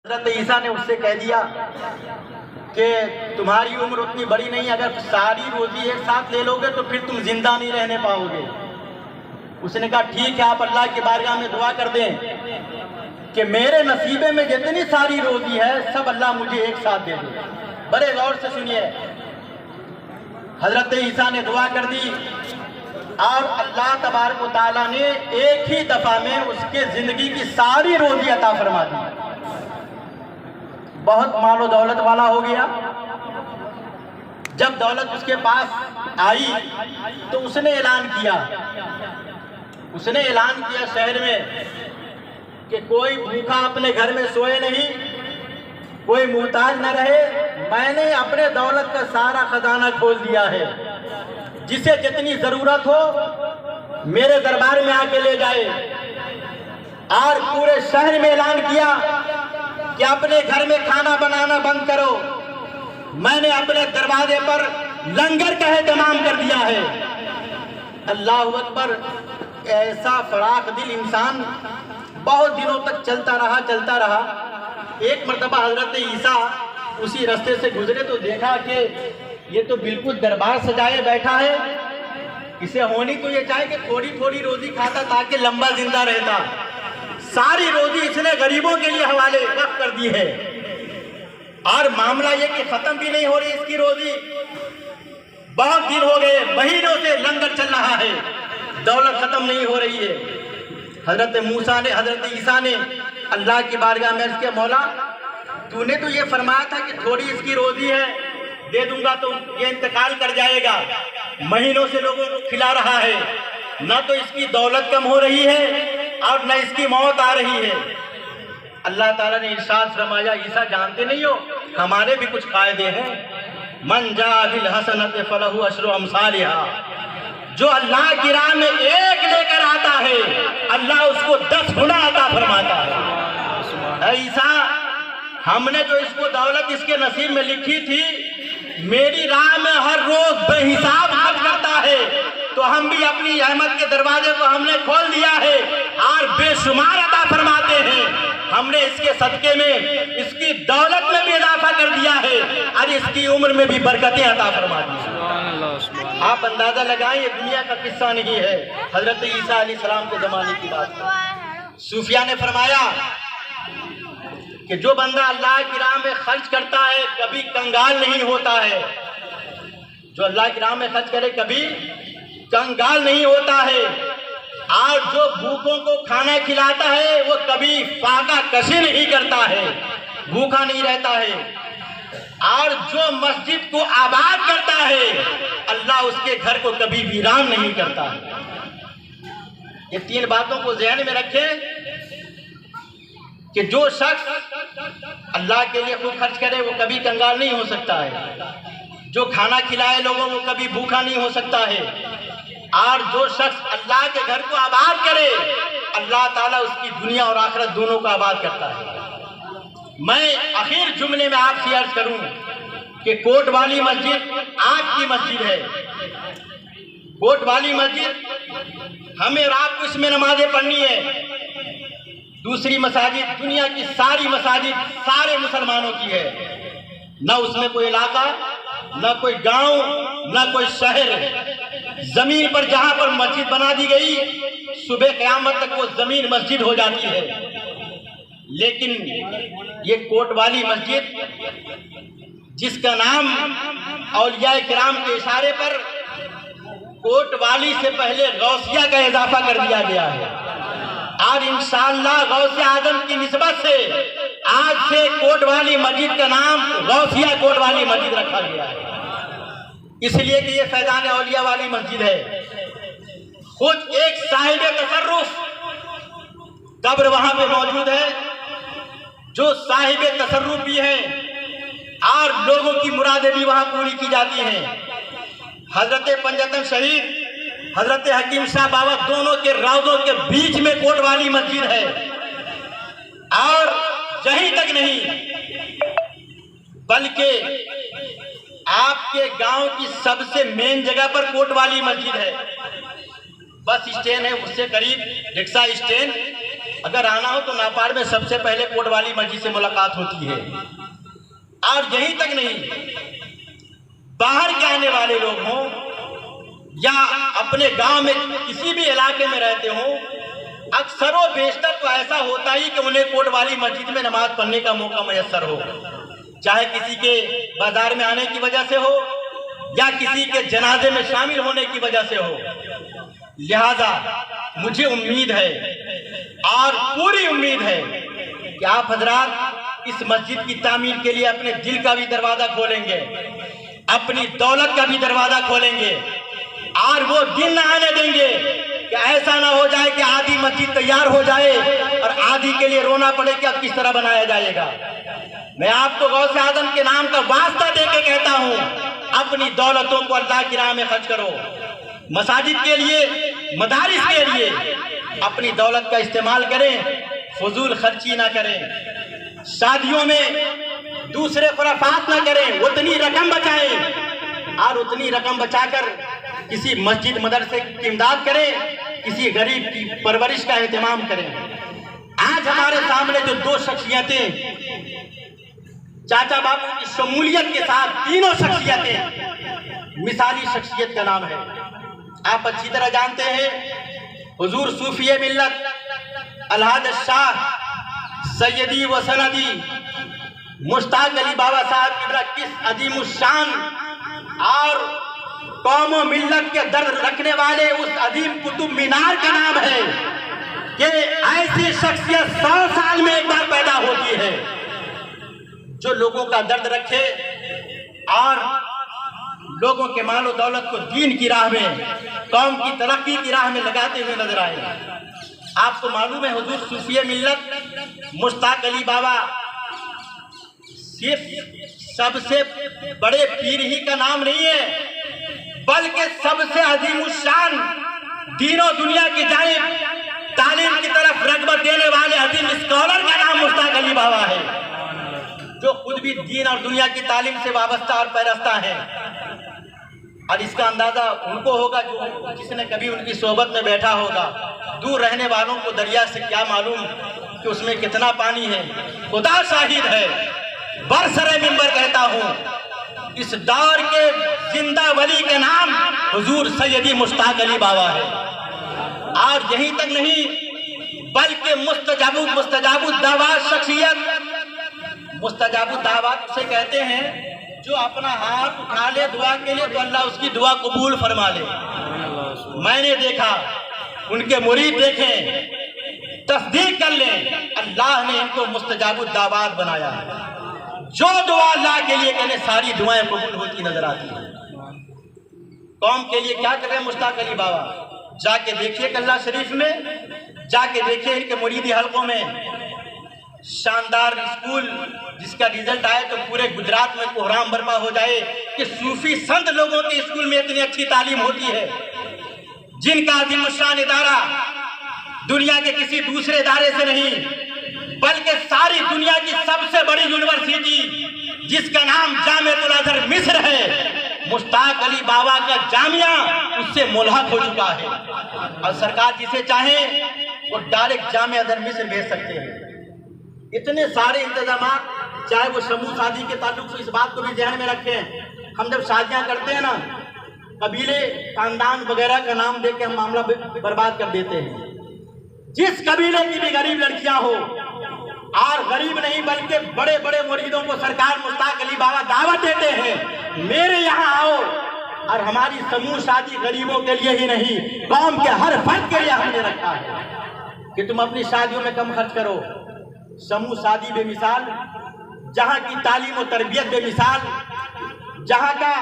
हज़रत ईसा ने उससे कह दिया कि तुम्हारी उम्र उतनी बड़ी नहीं, अगर सारी रोजी एक साथ ले लोगे तो फिर तुम जिंदा नहीं रहने पाओगे। उसने कहा ठीक है, आप अल्लाह की बारगाह में दुआ कर दें कि मेरे नसीबे में जितनी सारी रोजी है सब अल्लाह मुझे एक साथ दे दे। बड़े गौर से सुनिए, हज़रत ईसा ने दुआ कर दी और अल्लाह तबारक व तआला ने एक ही दफा में उसके जिंदगी की सारी रोजी अता फरमा दी। बहुत मालो दौलत वाला हो गया। जब दौलत उसके पास आई तो उसने ऐलान किया शहर में कि कोई भूखा अपने घर में सोए नहीं, कोई मुहताज न रहे। मैंने अपने दौलत का सारा खजाना खोल दिया है, जिसे जितनी जरूरत हो मेरे दरबार में आके ले जाए। और पूरे शहर में ऐलान किया कि अपने घर में खाना बनाना बंद करो। मैंने अपने दरवाजे पर लंगर का एहतमाम कर दिया है। अल्लाह अकबर। ऐसा फराख दिल इंसान बहुत दिनों तक चलता रहा। एक मर्तबा हजरत ईसा उसी रास्ते से गुजरे तो देखा कि ये तो बिल्कुल दरबार सजाए बैठा है। इसे होनी तो ये चाहे कि थोड़ी थोड़ी रोजी खाता ताकि लंबा जिंदा रहता। सारी रोजी इसने गरीबों के लिए हवाले वक्फ कर दी है। और मामला ये कि खत्म भी नहीं हो रही इसकी रोजी। बहुत दिन हो गए, महीनों से लंगर चल रहा है, दौलत खत्म नहीं हो रही है। हजरत ईसा ने अल्लाह की बारगाह में अर्ज़ किया, मौला तूने तो ये फरमाया था कि थोड़ी इसकी रोजी है, दे दूंगा तो ये इंतकाल कर जाएगा। महीनों से लोगों को खिला रहा है, ना तो इसकी दौलत कम हो रही है और न इसकी मौत आ रही है। अल्लाह ताला ने इरशाद फरमाया, ईसा जानते नहीं हो हमारे भी कुछ कायदे हैं। मन जा बिल हसनत फलहु अशरु अमसालिहा। जो अल्लाह की राह में एक लेकर आता है अल्लाह उसको 10 गुना अता फरमाता है। ईसा, हमने जो इसको दौलत इसके नसीब में लिखी थी, मेरी राह में हर रोज बेहिसाब खर्च करता है, तो हम भी अपनी अहमद के दरवाजे को हमने खोल दिया है और बेशुमार अता फरमाते हैं। हमने इसके सदके में इसकी दौलत में भी इजाफा कर दिया है और इसकी उम्र में भी बरकतें अता फरमा दी। आप अंदाजा लगाएं, ये दुनिया का किस्सा नहीं है, हजरत ईसा अलैहिस्सलाम के जमाने की बात है। सूफिया ने फरमाया कि जो बंदा अल्लाह की राह में खर्च करता है कभी कंगाल नहीं होता है। जो अल्लाह की राह में खर्च करे कभी कंगाल नहीं होता है। और जो भूखों को खाना खिलाता है वो कभी फाका कशी नहीं करता है, भूखा नहीं रहता है। और जो मस्जिद को आबाद करता है अल्लाह उसके घर को कभी वीरान नहीं करता। ये 3 बातों को ज़हन में रखें कि जो शख्स अल्लाह के लिए खूब खर्च करे वो कभी कंगाल नहीं हो सकता है। जो खाना खिलाए लोगों को कभी भूखा नहीं हो सकता है। और जो शख्स अल्लाह के घर को आबाद करे अल्लाह ताला उसकी दुनिया और आखिरत दोनों को आबाद करता है। मैं आखिर जुमले में आपसे अर्ज करूं कि कोट वाली मस्जिद आपकी मस्जिद है। कोट वाली मस्जिद हमें और आपको इसमें नमाजें पढ़नी है। दूसरी मसाजिद, दुनिया की सारी मसाजिद सारे मुसलमानों की है। न उसमें कोई इलाका, न कोई गांव, न कोई शहर। जमीन पर जहां पर मस्जिद बना दी गई सुबह क़यामत तक वो जमीन मस्जिद हो जाती है। लेकिन ये कोट वाली मस्जिद, जिसका नाम औलिया किराम के इशारे पर कोट वाली से पहले गौसिया का इजाफा कर दिया गया है। और इंशाअल्लाह गौसे आजम की निस्बत से आज से कोट वाली मस्जिद का नाम गौसिया कोट वाली मस्जिद रखा गया है, इसलिए कि ये फैजान औलिया वाली मस्जिद है। खुद एक साहिब तसर्रुफ कब्र वहां पे मौजूद है, जो साहिब तसर्रुफ भी है और लोगों की मुरादें भी वहां पूरी की जाती हैं। हजरत पंजतन शहीद हजरत हकीम शाह बाबा दोनों के रौज़ों के बीच में कोट वाली मस्जिद है। और यहीं तक नहीं बल्कि आपके गांव की सबसे मेन जगह पर कोट वाली मस्जिद है। बस स्टैंड है, उससे करीब रिक्शा स्टैंड, अगर आना हो तो नापाड़ में सबसे पहले कोटवाली मस्जिद से मुलाकात होती है। और यहीं तक नहीं, बाहर के आने वाले लोग हों या अपने गांव में किसी भी इलाके में रहते हों, अक्सर व बेशतर तो ऐसा होता ही कि उन्हें कोटवाली मस्जिद में नमाज पढ़ने का मौका मैसर हो, चाहे किसी के बाजार में आने की वजह से हो या किसी के जनाजे में शामिल होने की वजह से हो। लिहाजा मुझे उम्मीद है और पूरी उम्मीद है कि आप हजरात इस मस्जिद की तामीर के लिए अपने दिल का भी दरवाजा खोलेंगे, अपनी दौलत का भी दरवाजा खोलेंगे, और वो दिन न आने देंगे कि ऐसा ना हो जाए कि आधी मस्जिद तैयार हो जाए और आधी के लिए रोना पड़े कि अब किस तरह बनाया जाएगा। मैं आपको गौसे आजम के नाम का वास्ता देके कहता हूँ, अपनी दौलतों को अल्लाह की राह में खर्च करो। मसाजिद के लिए, मदारिस के लिए अपनी दौलत का इस्तेमाल करें, फजूल खर्ची ना करें, शादियों में दूसरे खुराफात ना करें, उतनी रकम बचाएं और उतनी रकम बचाकर किसी मस्जिद मदरसे की इमदाद करें, किसी गरीब की परवरिश का एहतमाम करें। आज हमारे सामने जो दो शख्सियतें चाचा बापू की शमूलियत के साथ तीनों शख्सियतें, मिसाली शख्सियत का नाम है, आप अच्छी तरह जानते हैं। हुजूर सूफी मिल्लत अलहाज शाह सैयदी व सनदी मुश्ताक अली बाबा साहब किबरा किस अजीम शान और कौम व मिल्लत के दर्द रखने वाले उस अजीम कुतुब मीनार का नाम है कि ऐसी शख्सियत 100 साल में एक बार पैदा होती है जो लोगों का दर्द रखे और लोगों के मालो दौलत को दीन की राह में, कौम की तरक्की की राह में लगाते हुए नजर आए। आपको मालूम है हुजूर सूफी मिल्लत मुश्ताक अली बाबा सिर्फ सबसे बड़े पीर ही का नाम नहीं है, बल्कि सबसे अजीमुशान दीनों दुनिया की जानिब तालीम की तरफ रग़बत देने वाले अजीम स्कॉलर का नाम मुश्ताक अली बाबा है, जो खुद भी दीन और दुनिया की तालीम से वाबस्ता और पैरस्ता है। और इसका अंदाजा उनको होगा जो जिसने कभी उनकी सोबत में बैठा होगा। दूर रहने वालों को दरिया से क्या मालूम कि उसमें कितना पानी है। खुदा शाहिद है, बरसरे मिंबर कहता हूँ, इस दौर के जिंदा वली का नाम हुजूर सैयदी मुश्ताक अली बाबा है। और यहीं तक नहीं, बल्कि मुस्तजाबु दावात शख्सियत, मुस्तजाबु दावात उसे कहते हैं जो अपना हाथ उठा ले दुआ के लिए तो अल्लाह उसकी दुआ कबूल फरमा ले। मैंने देखा, उनके मुरीद देखें, तस्दीक कर लें, अल्लाह ने इनको मुस्तजाबु दावात बनाया है। जो दुआ अल्लाह के लिए कहने सारी दुआएं कबूल होती नजर आती हैं। कौम के लिए क्या कर रहे हैं मुश्ताक अली बाबा? जाके देखिए कल्ला शरीफ में, जाके देखिए इनके मुरीदी हलकों में शानदार स्कूल जिसका रिजल्ट आए तो पूरे गुजरात में कोहराम बर्पा हो जाए कि सूफी संत लोगों के स्कूल में इतनी अच्छी तालीम होती है, जिनका अजीमुशान इदारा दुनिया के किसी दूसरे इदारे से नहीं बल्कि सारी दुनिया की सबसे बड़ी यूनिवर्सिटी जिसका नाम जामिअतुल अज़हर मिस्र है, मुश्ताक अली बाबा का जामिया उससे मुल्हक हो चुका है। और सरकार जिसे चाहे वो डायरेक्ट जामिया अज़हर मिस्र भेज सकते हैं। इतने सारे इंतजाम, चाहे वो समूह शादी के ताल्लुक से, इस बात को भी ध्यान में रखें। हम जब शादियां करते हैं ना, कबीले खानदान वगैरह का नाम दे के हम मामला बर्बाद कर देते हैं। जिस कबीले की भी गरीब लड़कियां हो, और गरीब नहीं बल्कि बड़े बड़े मुरीदों को सरकार मुश्ताक अली बाबा दावत देते हैं, मेरे यहाँ आओ। और हमारी समूह शादी गरीबों के लिए ही नहीं, कौम के हर फर्द के लिए हमने रखा है कि तुम अपनी शादियों में कम खर्च करो। समूह शादी बेमिसाल, जहाँ की तालीम और तरबियत बेमिसाल, जहाँ का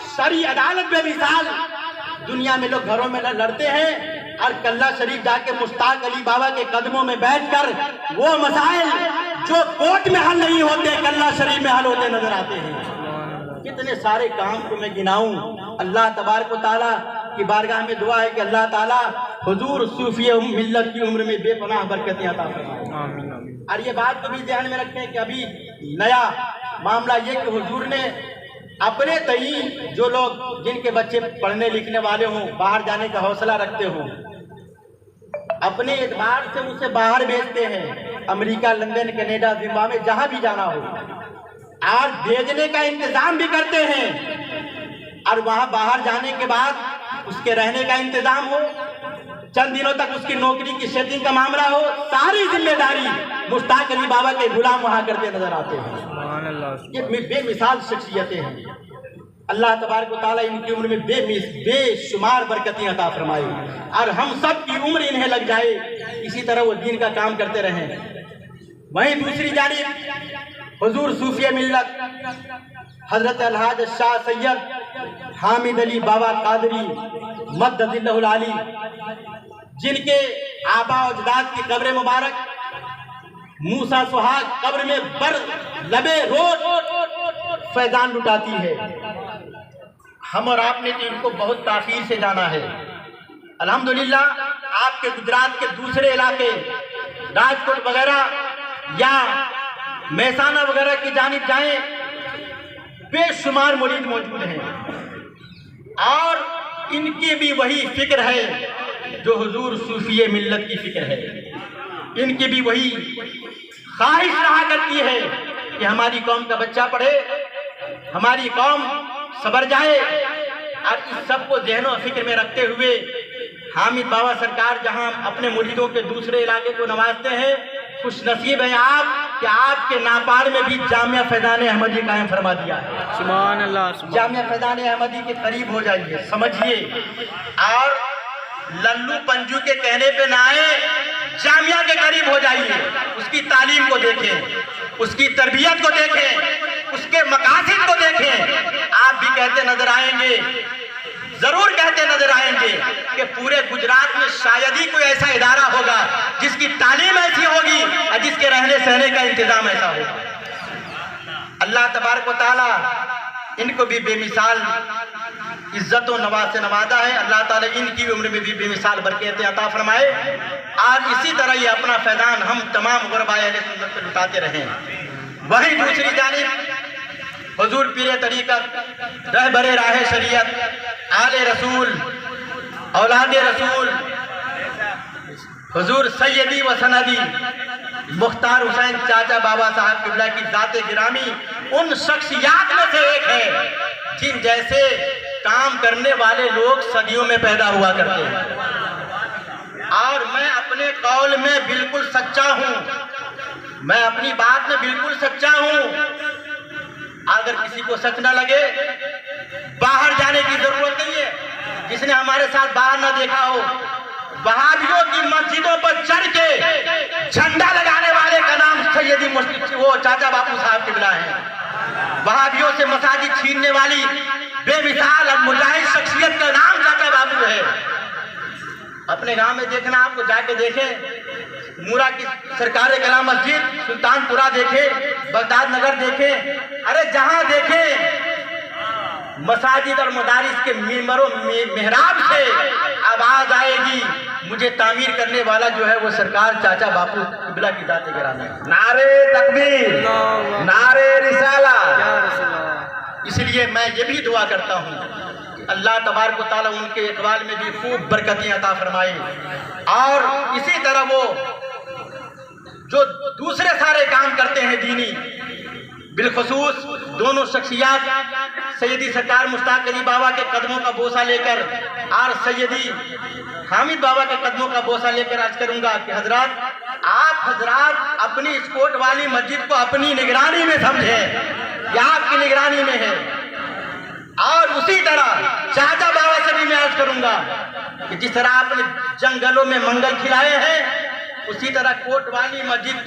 शरी अदालत बेमिसाल। दुनिया में लोग घरों में लड़ते हैं और कल्ला शरीफ जाके मुश्ताक अली बाबा के कदमों में बैठकर वो मसाइल जो कोर्ट में हल नहीं होते कल्ला शरीफ में हल होते नजर आते हैं। कितने सारे काम को मैं गिनाऊं। अल्लाह तबारक व तआला की बारगाह में दुआ है कि अल्लाह ताला हुजूर सूफी मिल्लत की उम्र में बेपनाह बरकतें अता फरमाए। और ये बात को भी ध्यान में रखें कि अभी नया मामला ये कि हुजूर ने अपने तई जो लोग जिनके बच्चे पढ़ने लिखने वाले हों, बाहर जाने का हौसला रखते हों, अपने एतबार से उसे बाहर भेजते हैं, अमेरिका, लंदन, कनाडा, जिम्बाब्वे, जहां भी जाना हो, और भेजने का इंतजाम भी करते हैं। और वहां बाहर जाने के बाद उसके रहने का इंतजाम हो, चंद दिनों तक उसकी नौकरी की सेटिंग का मामला हो, सारी जिम्मेदारी मुश्ताक अली बाबा के गुलाम वहां करते नजर आते हैं। ये बेमिसाल शख्सियतें हैं। अल्लाह तबारक व तआला इनकी उम्र में बेशुमार बरकतें अता फरमाए, और हम सब की उम्र इन्हें लग जाए, इसी तरह वो दीन का काम करते रहें। वहीं दूसरी जानिब हुजूर सूफी मिल्लत हजरत अलहाज शाह सैयद हामिद अली बाबा कादरी मद्ददिल्लाहुल आली, जिनके आबा अजदाद की कब्र मुबारक मूसा सुहाग कब्र में बर लबे रोज फैजान लुटाती है। हम और आपने तो इनको बहुत ताख़ीर से जाना है। अल्हम्दुलिल्लाह आपके गुजरात के दूसरे इलाके राजकोट वगैरह या मेहसाना वगैरह की जानिब जाएं, बेशुमार मुरीद मौजूद हैं, और इनकी भी वही फिक्र है जो हुजूर सूफी मिल्लत की फिक्र है। इनकी भी वही ख्वाहिश रहा करती है कि हमारी कौम का बच्चा पढ़े, हमारी कौम सबर जाए। और इस सब को ज़हनो फिक्र में रखते हुए हामिद बाबा सरकार जहां अपने मुरीदों के दूसरे इलाके को नवाजते हैं, खुश नसीब है आप कि आपके नापाड़ में भी जामिया फैज़ान अहमदी कायम फरमा दिया है। सुभान अल्लाह। जामिया फैज़ान अहमदी के करीब हो जाइए, समझिए, और लल्लू पंजू के कहने पे ना आए, जामिया के करीब हो जाइए, उसकी तालीम को देखें, उसकी तरबियत को देखें, उसके मकासद को देखें। आप भी कहते नजर आएंगे, जरूर कहते नजर आएंगे कि पूरे गुजरात में शायद ही कोई ऐसा इदारा होगा जिसकी तालीम ऐसी होगी और जिसके रहने सहने का इंतजाम ऐसा होगा। अल्लाह तबारक व तआला इनको भी बेमिसाल इज्जत व नवाज से नवाजा है। अल्लाह ताला इनकी उम्र में भी बेमिसाल बरकतें अता फरमाए, और इसी तरह ये अपना फैज़ान हम तमाम गुरबाए अहले सुन्नत पे लुटाते रहें। वहीं दूसरी जानिब हुजूर पीरे तरीक़त रहबरे राह शरीयत आले रसूल औलाद रसूल हुजूर सैयदी व सनदी मुख्तार हुसैन चाचा बाबा साहब किबला की ज़ात गिरामी उन शख्सियात में से एक है जिन जैसे काम करने वाले लोग सदियों में पैदा हुआ करते हैं। और मैं अपने कौल में बिल्कुल सच्चा हूँ, मैं अपनी बात में बिल्कुल सच्चा हूँ। अगर किसी को सच न लगे, बाहर जाने की जरूरत नहीं है। जिसने हमारे साथ बाहर न देखा हो, वहाबियों की मस्जिदों पर चढ़ के झंडा लगाने वाले का नाम सैयदी वो चाचा बापू साहब किबला है। वहाबियों से मसाजिद छीनने वाली बेमिसाल और मुजाहिद शख्सियत का नाम चाचा बापू है। अपने गांव में देखना, आपको जाके देखें, मूरा की सरकारी कला मस्जिद, सुल्तानपुरा देखे, बगदाद नगर देखे, अरे जहां देखे मसाजिद और मदारिस के मिंबरों मेहराब से आवाज आएगी, मुझे तामीर करने वाला जो है वो सरकार चाचा बापू किबला की ज़ात गिरामी। नारे तकबीर, नारे रिसाला। इसलिए मैं ये भी दुआ करता हूँ कि अल्लाह तबारक व तआला उनके इकबाल में भी खूब बरकतें अता फरमाए, और इसी तरह वो जो दूसरे सारे काम करते हैं दीनी, बिलखुसूस दोनों शख्सियात सैयदी सरकार मुश्ताक अली बाबा के कदमों का बोसा लेकर और सैयदी हामिद बाबा के कदमों का बोसा लेकर अर्ज करूंगा कि हजरात, आप हजरात अपनी स्कोट वाली मस्जिद को अपनी निगरानी में समझें, यह आपकी निगरानी में है। और उसी तरह चाचा बाबा से भी मैं अर्ज करूंगा कि जिस तरह आपने जंगलों में मंगल खिलाए हैं, उसी तरह कोट वाली मस्जिद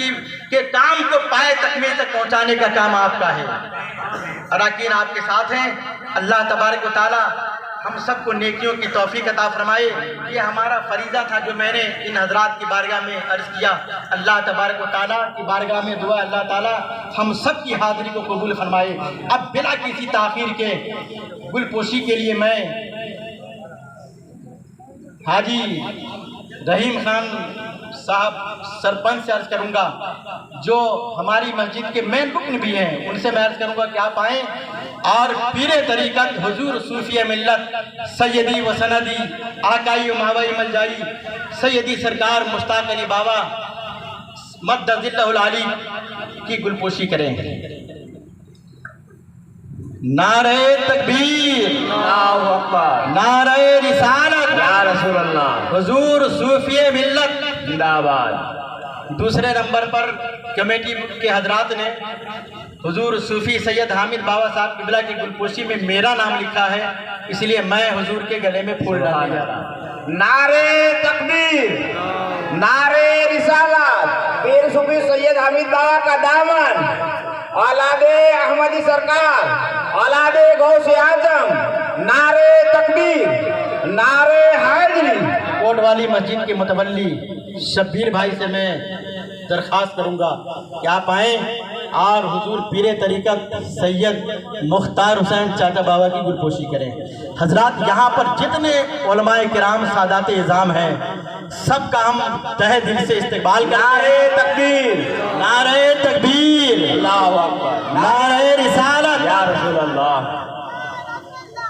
के काम को पाए तकमील तक पहुंचाने का काम आपका है। अराकीन आपके साथ हैं। अल्लाह तबारक व तआला हम सबको नेकियों की तौफीक अता फरमाए। ये हमारा फरीज़ा था जो मैंने इन हजरात की बारगाह में अर्ज़ किया। अल्लाह तबारक व तआला की बारगाह में दुआ अल्लाह ताला हम सब की हाज़िरी को कबूल फरमाए। अब बिला किसी ताख़ीर के गुलपोशी के लिए मैं हाजी रहीम खान साहब सरपंच से अर्ज करूंगा, जो हमारी मस्जिद के मेन रुकन भी हैं, उनसे मैं अर्ज करूंगा कि आप आएँ और पीरे तरीक़त हुजूर सूफी मिल्लत सैयदी व सनदी आकाई व मावाई मलजाई सैयदी सरकार मुश्ताक अली बाबा मद्दज़िल्लहुल आली की गुलपोशी करें। नारे तकबीर, अल्लाहु अकबर, नारे रिसालत, या रसूल अल्लाह, हुजूर सूफी मिल्लत जिंदाबाद। दूसरे नंबर पर कमेटी के हजरात ने हुजूर सूफी सैयद हामिद बाबा साहब किबला की गुलपोशी में मेरा नाम लिखा है, इसलिए मैं हुजूर के गले में फूल डालने जा रहा हूं। नारे तकबीर, नारे रिसालत, पीर सूफी सैयद हामिद बाबा का दामन, औलादे अहमदी सरकार, औलादे गौसे आजम, नारे तकबीर, नारे हैदरी। कोट वाली मस्जिद के मुतवल्ली शब्बीर भाई से मैं दरख्वास्त करूंगा कि आप आएँ और हुजूर पीरे तरीक़त सैयद मुख्तार हुसैन चाचा बाबा की गुलपोशी करें। हजरात, यहाँ पर जितने उलमाए किराम सादात इज़ाम हैं, सबका हम तहे दिल से इस्तकबाल करते हैं। नारे तकबीर, नारे तकबीर, अल्लाहु अकबर, नारे रिसालत, या रसूल अल्लाह।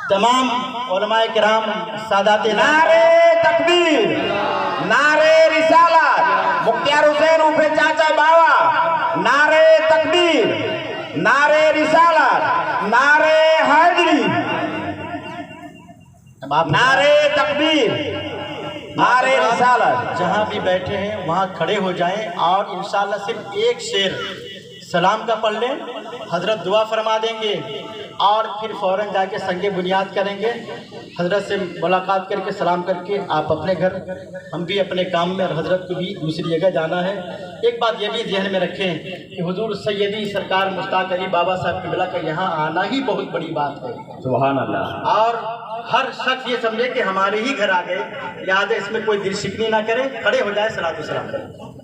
तमाम उलमाए किराम सादात इज़ाम, नारे तकबीर, नारे रिसालत, मुख्तार हुसैन उर्फे चाचा बाबा, नारे तकबीर, नारे रिसालत, नारे हैदरी। अब आप नारे तकबीर, नारे रिसालत। जहाँ भी बैठे हैं वहाँ खड़े हो जाएं और इंशाअल्लाह सिर्फ एक शेर सलाम का पढ़ लें, हजरत दुआ फरमा देंगे और फिर फ़ौरन जाके संगे बुनियाद करेंगे। हजरत से मुलाकात करके सलाम करके आप अपने घर, हम भी अपने काम में, और हजरत को भी दूसरी जगह जाना है। एक बात ये भी जहन में रखें कि हुजूर सैयदी सरकार मुश्ताक अली बाबा साहब किबला का यहाँ आना ही बहुत बड़ी बात है। सुभान अल्लाह। और हर शख्स ये समझे कि हमारे ही घर आ गए, लिहाजा इसमें कोई दिल शिकनी ना करे, खड़े हो जाए, सलातो सलाम करें।